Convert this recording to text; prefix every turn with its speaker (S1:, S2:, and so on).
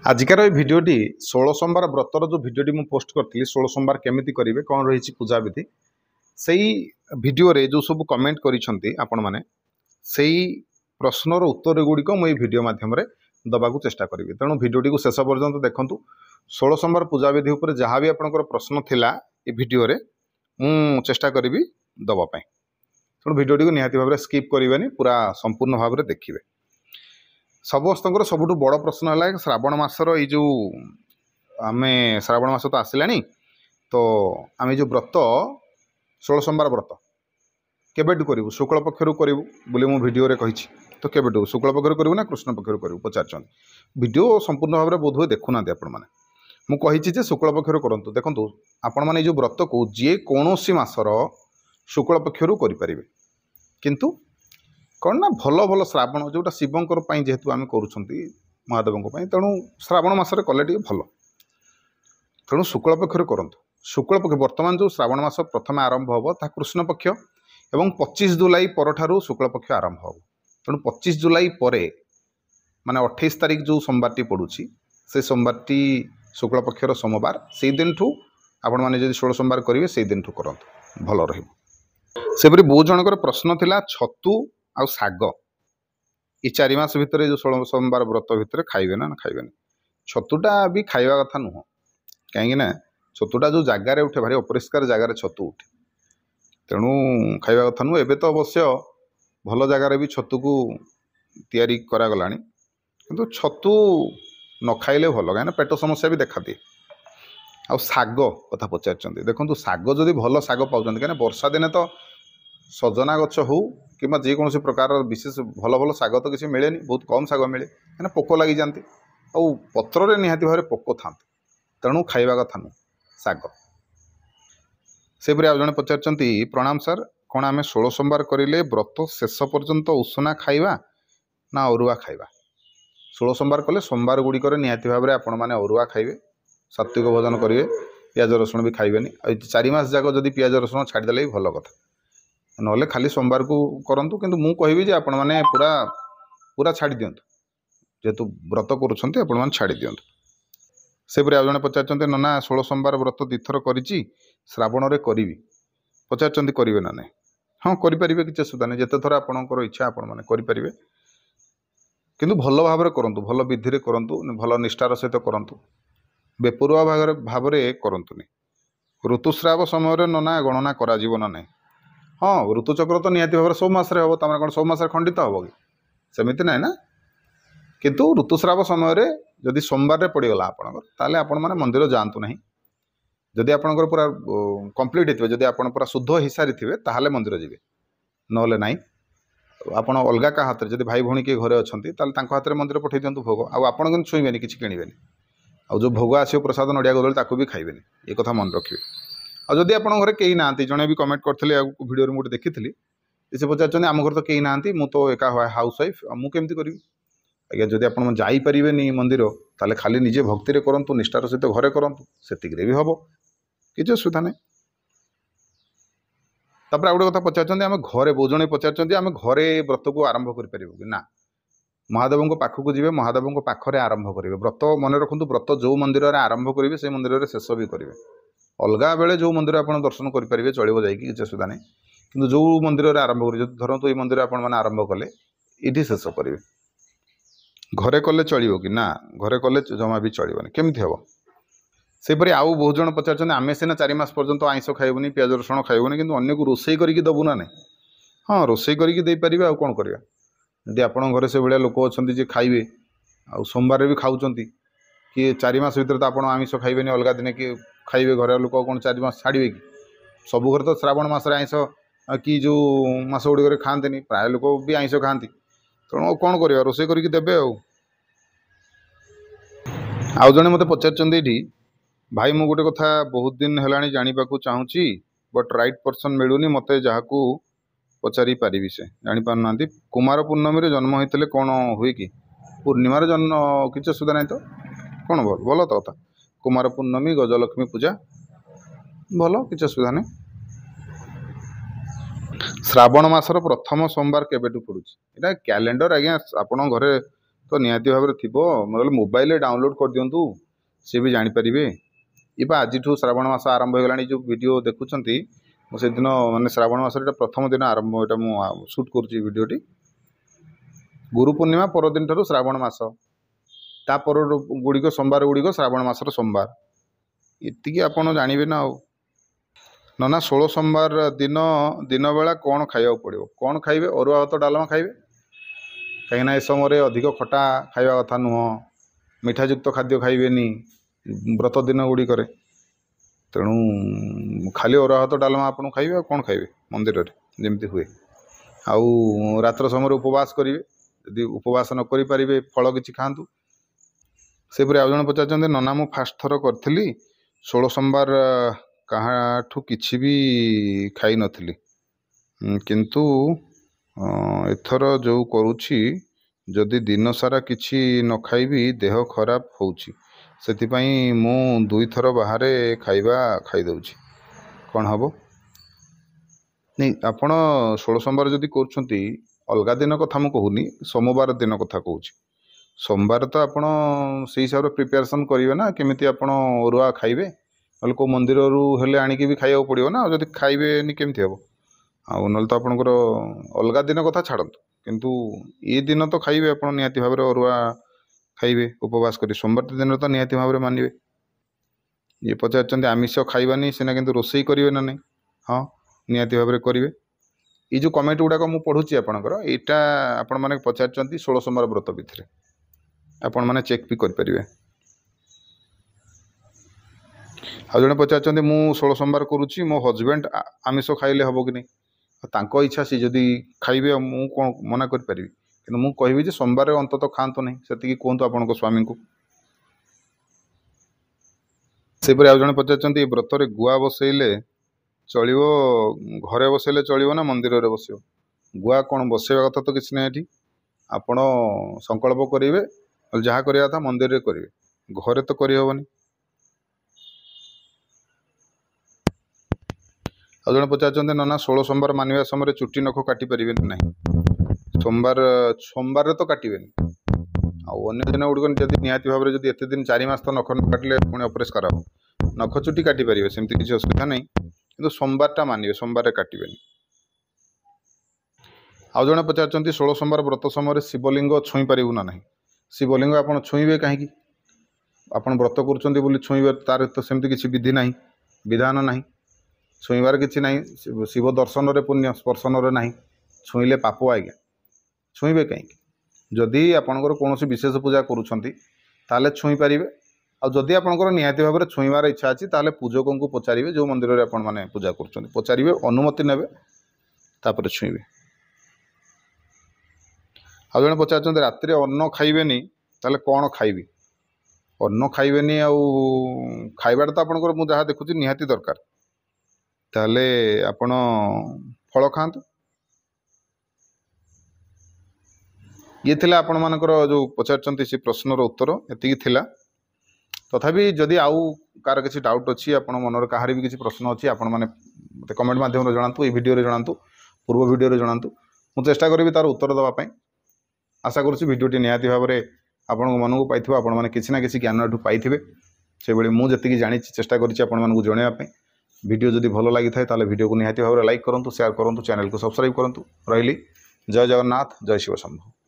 S1: आजिकार ये भिडटी 16 सोमवार व्रतर जो भिडटी मुझे पोस्ट करी 16 सोमवार केमी करेंगे कौन रही पूजा विधि से भिडियो जो सब कमेंट आपण मैंने से प्रश्नर उत्तर गुड़िक मुझे भिडियो मध्यम दबा चेष्टा करी तेणु भिडटी को शेष पर्यंत देखूँ 16 सोमवार पूजा विधि उपर जहाँ भी आपंकर प्रश्न थिला ये भिडियो मु चेष्टा करी दवापाई तेणु भिडटी को निहाती भाव स्किप करेंगे पूरा संपूर्ण भाव में देखिए। समस्त सबुठ बड़ प्रश्न है श्रावण मासर यो आम श्रावण मास तो आसला तो आम जो व्रत 16 सोमवार व्रत केबेटू करूँ शुक्ल पक्षर करूँ बोली मु भिडियो कही तो केबेटू शुक्ल पक्षर करूँ ना कृष्ण पक्षर करूँ पचार भिडियो संपूर्ण भाव में बोधहुए देखुना आपण मैंने मुझे शुक्ल पक्षर करूँ देखूँ आपण मैंने जो व्रत को जी कौन मसर शुक्ल पक्षर करें किंतु कौन ना भल भल श्रावण जोटा शिवंकर जेहेतु आम कर महादेवों तेणु श्रावण मसरे कले भल तेणु शुक्ल पक्षर करूँ शुक्ल पक्ष बर्तमान जो श्रावण मास प्रथम आरंभ हम ता कृष्ण पक्ष एवं 25 जुलाई पर शुक्ल पक्ष आरंभ हम तेणु 25 जुलाई पर माने 28 तारीख जो सोमवार पड़ुछि से सोमवार शुक्ल पक्षर सोमवार से दिन ठू आपण मैंने जो 16 सोमवार करेंगे से दिन ठू करंतु भल रहीपरी बहुत जनकर प्रश्न थिला छतु आ साग ये 4 मास भितर जो 16 सोमवार व्रत भितर खाइबे ना खाइबे छतुटा भी खाइबा कथा नुह कहीं छतुटा जो जगार उठे भारी अपरिष्कार जगार छतु उठे तेणु खाइबा कथा नुह एबे तो अवश्य भल जगार भी छतु को तैयारी करागलानी किंतु छतु न खाइले भल कहीं पेट समस्या भी देखा दिए आ साग कथा पचार देखो साग जदि भल साग पाँच कहीं वर्षा दिने तो सजना गछ हो कि जेकोसी प्रकार विशेष भल भल साग तो किसी मिले बहुत कम साग मिले कहीं पोक लगी जाती आ पत्र निहाती भाव पोक था तेणु खाइबा कथा नु साग सेपरी आ जड़े पचार प्रणाम सर कौन आम 16 सोमवार करें व्रत शेष पर्यंत उषुना खाइबा ना अरुआ खाइबा 16 सोमवार कले सोमवार गुड़िक निहाती भाव में आपण मैंने अरुआ खाइबे सात्विक भोजन करेंगे पियाज रसुण भी खाइबेनी 4 मास जाक जदि पियाज रसुण छाड़देले भी भल कथा ना खाली सोमवार को करंतु किंतु मु कहबी जे आपण माने पूरा पूरा छाड़ी दियंतु जेहेतु व्रत करूछंती आपण माने छाड़ी दियंतु सेपरी आ जने पचारचंती नना 16 सोमवार व्रत दिथर करिछि श्रावण रे करिवि पचारचंती करिवे ना नहीं हाँ करि परिबे किछ सुधा नहीं जेते थोर आपणकर इच्छा आपण माने करि परिबे किंतु भल भाव में करंतु भल विधि रे करंतु भल निष्ठार सहित करंतु बेपरुआ भाव में करंतुनी ऋतुस्राव समय नना गणना करा जीव ना नहीं हाँ ऋतुचक्र तो निहाती भाव सब मसरे हम तमें कौन सब मसरे खंडित हम कि सेमती ना ना किंतु ऋतुस्राव समय जदि सोमवार पड़गला आपंकर आपण मैंने मंदिर जातु ना जदि आपंकर पूरा कंप्लीट होते जदि आप पूरा शुद्ध हो सारी थे ताहले मंदिर जी ना ना आप अलग क्या हाथ में जब भाई भौणी किए घरे अच्छा हाथ में मंदिर पठे दिंतु भोग आपड़ छुईबे कि किणवे आ जो भोग आसो प्रसाद नड़िया गदली ताकू भी खाइबेनी ये कथा मन रखिए आ जदि आप घर कहीं ना जड़े भी कमेंट करते भिडियो में गोटे देखी से पचार आम घर तो कहीं ना मुझ तो एका हाउस वाइफ मुझे करी आज्ञा जदि आप जापरेनि मंदिर ताले खाली निजे भक्ति करूँ निष्ठार सहित घरे करूँ से भी हम किसी असुविधा नहीं तापर आ गोटे कथा पचार आम घरे बहुत जन पचार आम घरे व्रत को आरंभ कर ना महादेव पाखक जी महादेव पाखे आरंभ करेंगे व्रत मन रखु व्रत जो मंदिर आरंभ करेंगे से मंदिर शेष भी करेंगे अलग बेले जो मंदिर आप दर्शन करेंगे चलो जा किसी असुविधा नहीं कि जो मंदिर आरंभ करेंगे धरतु ये मंदिर आप आरंभ कले ये शेष करेंगे घरे कले चलो कि ना घरे कले जमा भी चलनी केमती हम सेपरी आउ बहुत जन पचार आम सीना 4 मास पर्यंत आइंस खाइबनी पियाज रसुण खाइबनी कि अन्य को रोसई करके दबू ना नहीं हाँ रोसई करके पारे आ कौन करवा यदि आप घरे से भाया लोक अच्छा जे खाइबे आ सोमवार भी खाऊँ कि 4 मास भर तो आप आमिष खाइबेनी अलग दिन कि खाइबे घर लोक कौन 4 मास छाड़े कि सब घर तो श्रावण मसरे आइंस कि जो मास गुड़िक खाते प्राय लोक भी आइंस खाती तेणु कौन करवा रोसई करके देवे आउ जड़े मत पचार भाई मु गोटे कथा बहुत दिन है जाना चाहूँगी बट राइट पर्सन मिलूनी मत जहाँ पचारि पारि से जापारना कुमार पूर्णमी रे जन्म होते कौन हुए कि पूर्णिमार जन्म किसी असुविधा नहीं तो कौन भल तो कथा कुमार पूर्णमी गजलक्ष्मी पूजा भल किसी असुविधा नहीं श्रावण मासर प्रथम सोमवार केबेटू पड़ुछि एटा कैलेंडर आज्ञा आपण घरे तो निहाती भाव थी मतलब मोबाइल डाउनलोड कर दिंतु सी भी जानीपारे ये आज श्रावण मास आरंभ हो गला जो वीडियो देखुंत मुझे दिन मैंने श्रावण मास प्रथम दिन आरंभ यहाँ सुट करूटी गुरु पूर्णिमा परदिन ठार श्रावण मास तापर गुड़िक सोमवार गुड़िक श्रावण मासर सोमवार ये आपड़ जानवे ना ना 16 सोमवार दिन दिन बेला कौन खावा पड़ो कौन खाइबे अरुआ भात डालमा खाइबे कहीं ए समय अधिक खटा खावा कथा नुह मिठायुक्त खाद्य खाइबेनी व्रत दिन गुड़िक तेणु खाली अरुआ भात डालमा आपन खाइबे कौन खाइबे मंदिर जमती हुए आउ रात्र समय उपवास करेंगे यदि उपवास न करि पारिबे फल किछि खातु से आउ जन पचार नना मु फास्ट थर करी 16 सोमवार कहाठू किछि भी खाई नथिली किंतु एथर जो करुछि जदि दिन सारा किछि न खाइबी देह खराब होउछि सेतिपई मु 2 थर बाहर खाइबा खाई दउछि कौन हबो नहीं आपण 16 सोमवार जदि करूछंती अलगा दिन कथा मु कहूनी सोमवार दिन कथा कहूछि सोमवार तो आपण से हिसाब रे प्रिपरेशन करिवे ना केमिति आपण अरुआ खाइबे नल को मंदिर रु हेले आनिकी भी खाइबा पड़ियो ना जदि खाइबे नि केमिति हबो आ नल तो आपनकर अलगा दिन कथा छाड़ंतु किंतु ये दिन तो खाइबे आपण निहाती भाव रे अरुआ खाइबे उपवास करी सोमवार दिन तो निहाती भाव रे मानिबे ये पचार आमिष खाइबानी सीना किंतु रोसई करिवे ना नहीं हाँ निहाती भाव रे करिवे ये जो कमेंट गुड़ाक मुझे पढ़ुची आपणकर यहाँ आपण मैंने पचार 16 सोमवार व्रत भितर आपण मैंने चेक भी करें आ जड़े पचार मु 16 सोमवार करुच्ची मो हजबैंड आमिष खाइले हम कि नहीं इच्छा सी जदि खाइबे मु कौन मना करी कि मुझे कहबी सोमवार अंतत खातु नहीं से कहतु आपण स्वामी को सेपरी आउ जड़े पचार व्रत गुआ बसैले चलो घरे बसैले चलो ना मंदिर रे बस गुआ कौन बसैवा कथा तो किसी ना आपण संकल्प करेंगे जहाँ करवा था मंदिर रे करेंगे घरे तो करहबनी आ जड़े पचार ना 16 सोमवार मानवा समय चुट्टी नख काटी पारे ना सोमवार सोमवार तो काटे अन्य दिन गुड़िक जब निहाती भाव में जब एत दिन 4 मास तो नख न काटिले पुणी अपरिष्कार हो नख चुट्टी काटी पारे सेमती किसी असुविधा नहीं किंतु सोमवार मानवे सोमवार काटे आउ जड़े पचार 16 सोमवार व्रत समय शिवलिंग छुई पारू ना ना शिवलिंग आप छुईबे कहीं आप व्रत कर छुईबे तार तो सेमती किसी विधि ना विधान ना छुईबार किसी ना शिव दर्शन रे पुण्य स्पर्शन रे ना छुईले पाप आज्ञा छुईबे कहीं जदि आपणकर कौन विशेष पूजा करुँच छुई पारे आदि आपंकर निहाती भाव में छुईबार इच्छा अच्छी ताले पूजकों को पचारे जो मंदिर में आपण मैंने पूजा करुँचारे अनुमति ने छुईबे आ जड़े पचार राति अन्न खाइबेनी ताले कौन खाइबी अन्न खाइबेनी आउ खाइबार तो आपंकर मुझे जहाँ देखुची निहाती दरकार ताले आपण फल खातु ये थिला आपण मानकर जो पचार से प्रश्नर उत्तर एति थिला तथापि जदि आउ कार किसी डाउट अच्छी आप मनर कहार भी किसी प्रश्न अच्छी आपण मैंने मत कमेंट माध्यम जनातु ये वीडियो जनातु पूर्व वीडियो जनातु मु चेष्टा करी तार उत्तर देवाई आशा करुँच वीडियोटी निहाती भाव में आपण मन को पाई आपण मैंने किसी ना किसी ज्ञान पाइबे से मुझे जानी चेष्टा करूँ जनवाई वीडियो जदि भल लगी था वीडियो को निहाती भाव में लाइक करूँ शेयर करूँ चैनल को सब्सक्राइब करूँ रही जय जगन्नाथ जय शिव शंभु।